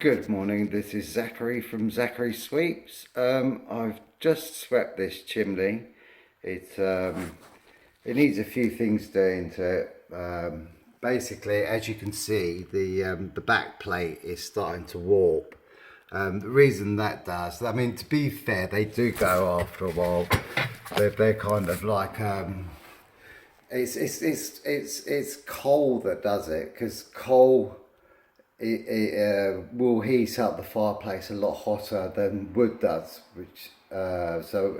Good morning, this is Zachary from Zachary Sweeps. I've just swept this chimney. It needs a few things doing to it. Basically, as you can see, the back plate is starting to warp. The reason that does, I mean, to be fair, they do go after a while. They're kind of like it's coal that does it, because coal will heat up the fireplace a lot hotter than wood does, which so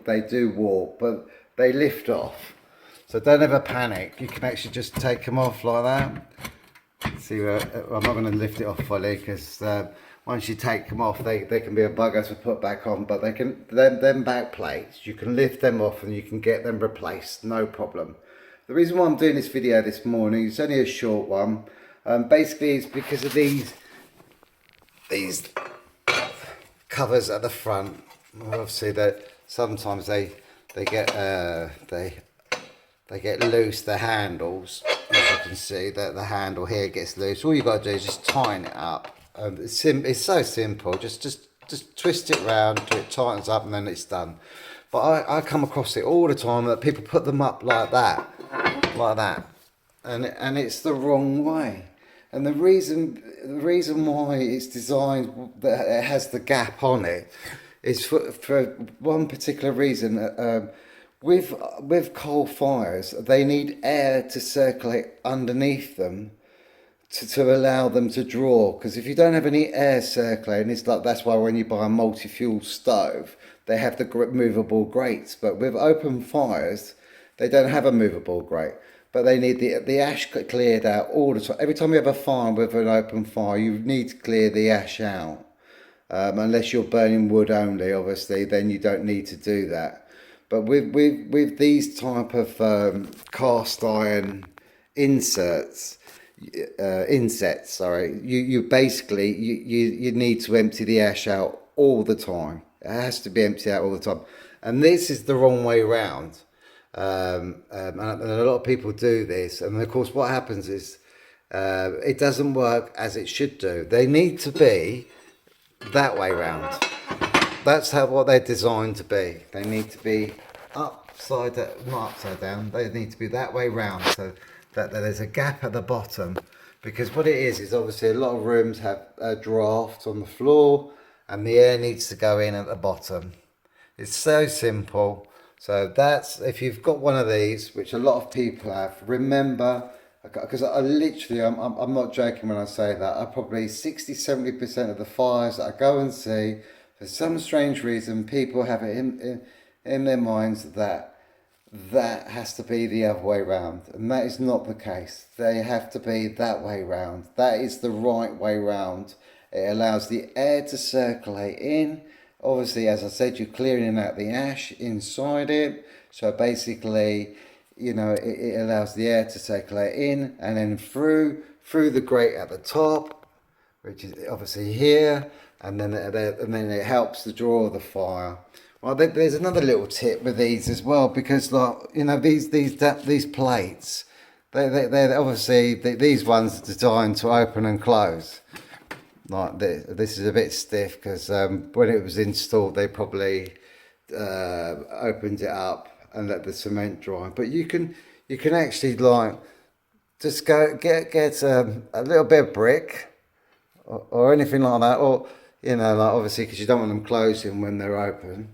they do warp, but they lift off. So don't ever panic. You can actually just take them off like that. See, I'm not going to lift it off fully, because once you take them off, they can be a bugger to put back on. But they can, them back plates, you can lift them off and you can get them replaced, no problem. The reason why I'm doing this video this morning, it's only a short one. Basically, it's because of these covers at the front. Obviously, that sometimes they get loose. The handles, as you can see, that the handle here gets loose. All you got to do is just tighten it up. It's so simple. Just twist it round till it tightens up, and then it's done. But I come across it all the time that people put them up like that, and it's the wrong way. And the reason why it's designed that it has the gap on it is for one particular reason. With coal fires, they need air to circulate underneath them to allow them to draw. Because if you don't have any air circulating, it's like, that's why when you buy a multi-fuel stove, they have the movable grates. But with open fires, they don't have a movable grate. But they need the ash cleared out all the time. Every time you have a fire with an open fire, you need to clear the ash out. Unless you're burning wood only, obviously, then you don't need to do that. But with these type of cast iron insets, you basically you need to empty the ash out all the time. It has to be emptied out all the time, and this is the wrong way round. And a lot of people do this, and of course what happens is it doesn't work as it should do. They need to be that way round. That's what they're designed to be. They need to be not upside down. They need to be that way round, so that there's a gap at the bottom. Because what it is obviously a lot of rooms have a draft on the floor, and the air needs to go in at the bottom. It's so simple. So that's, if you've got one of these, which a lot of people have, remember, because I'm not joking when I say that, I probably 60-70% of the fires that I go and see, for some strange reason, people have it in their minds that has to be the other way round, and that is not the case. They have to be that way round. That is the right way round. It allows the air to circulate in. Obviously, as I said, you're clearing out the ash inside it. So basically, it allows the air to circulate in and then through the grate at the top, which is obviously here, and then it helps to draw the fire. Well, there's another little tip with these as well, because these plates, they're obviously these ones are designed to open and close. Like this is a bit stiff, because when it was installed, they probably opened it up and let the cement dry. But you can actually just go get a little bit of brick or anything like that, or obviously, because you don't want them closing when they're open.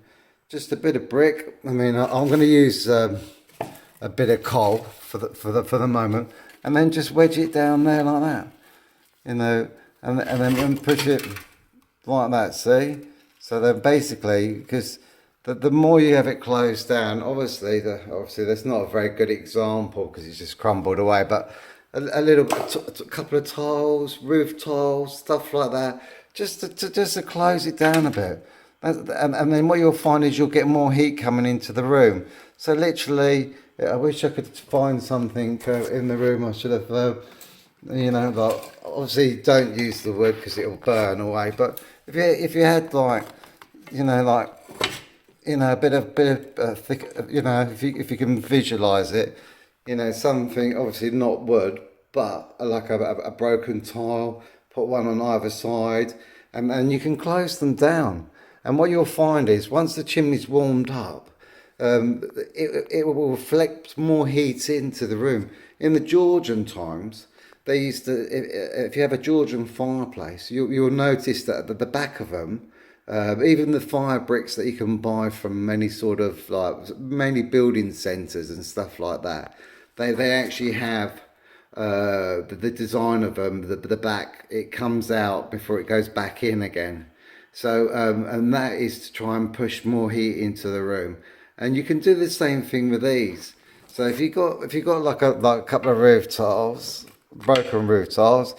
Just a bit of brick. I mean, I'm going to use a bit of coal for the moment, and then just wedge it down there like that, and then push it like that. See? So then basically, because the more you have it closed down, obviously that's not a very good example because it's just crumbled away, but a couple of tiles, roof tiles, stuff like that, just to close it down a bit. And then what you'll find is you'll get more heat coming into the room. So literally, I wish I could find something in the room. I should have, obviously don't use the wood because it'll burn away. But if you had a bit of thick, if you can visualize it, something obviously not wood, but like a broken tile, put one on either side, and you can close them down. And what you'll find is once the chimney's warmed up, it will reflect more heat into the room. In the Georgian times, they used to, if you have a Georgian fireplace, you'll notice that at the back of them, even the fire bricks that you can buy from many sort of like many building centres and stuff like that, they actually have the design of them, the back, it comes out before it goes back in again. So and that is to try and push more heat into the room. And you can do the same thing with these. So if you got like a couple of roof tiles, broken roof tiles,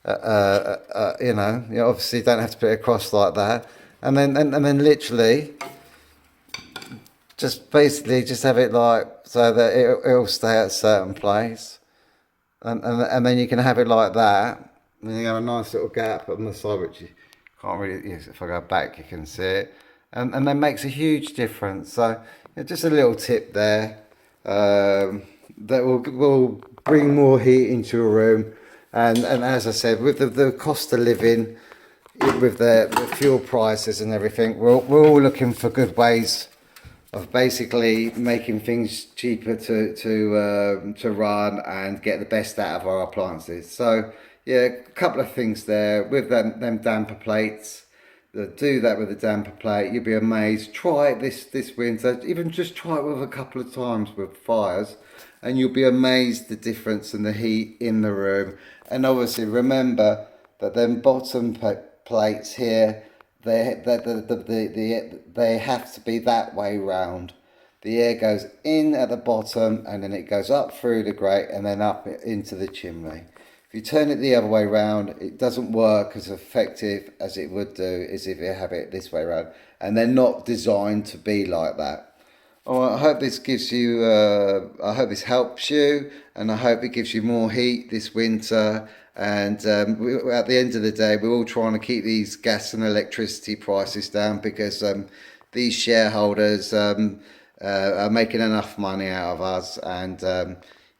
you obviously don't have to put it across like that. And then literally just basically just have it like so that it'll stay at a certain place, and then you can have it like that. And you have a nice little gap on the side which you can't really. Yes, if I go back, you can see it, and that makes a huge difference. So just a little tip there that will bring more heat into a room, and as I said, with the cost of living, with the fuel prices and everything, we're all looking for good ways of basically making things cheaper to run and get the best out of our appliances. So yeah, a couple of things there with them damper plates. Do that with the damper plate. You'll be amazed. Try it this winter. Even just try it with a couple of times with fires, and you'll be amazed the difference in the heat in the room. And obviously remember that them bottom plates here, they have to be that way round. The air goes in at the bottom and then it goes up through the grate and then up into the chimney. If you turn it the other way round, it doesn't work as effective as it would do as if you have it this way round. And they're not designed to be like that. All right, I hope this gives you, I hope this helps you, and I hope it gives you more heat this winter. And at the end of the day, we're all trying to keep these gas and electricity prices down because these shareholders are making enough money out of us. And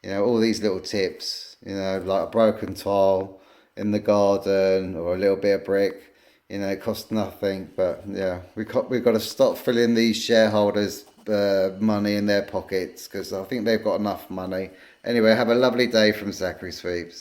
all these little tips, like a broken tile in the garden or a little bit of brick, it costs nothing. But yeah, we've got to stop filling these shareholders money in their pockets, because I think they've got enough money. Anyway, have a lovely day from Zachary Sweeps.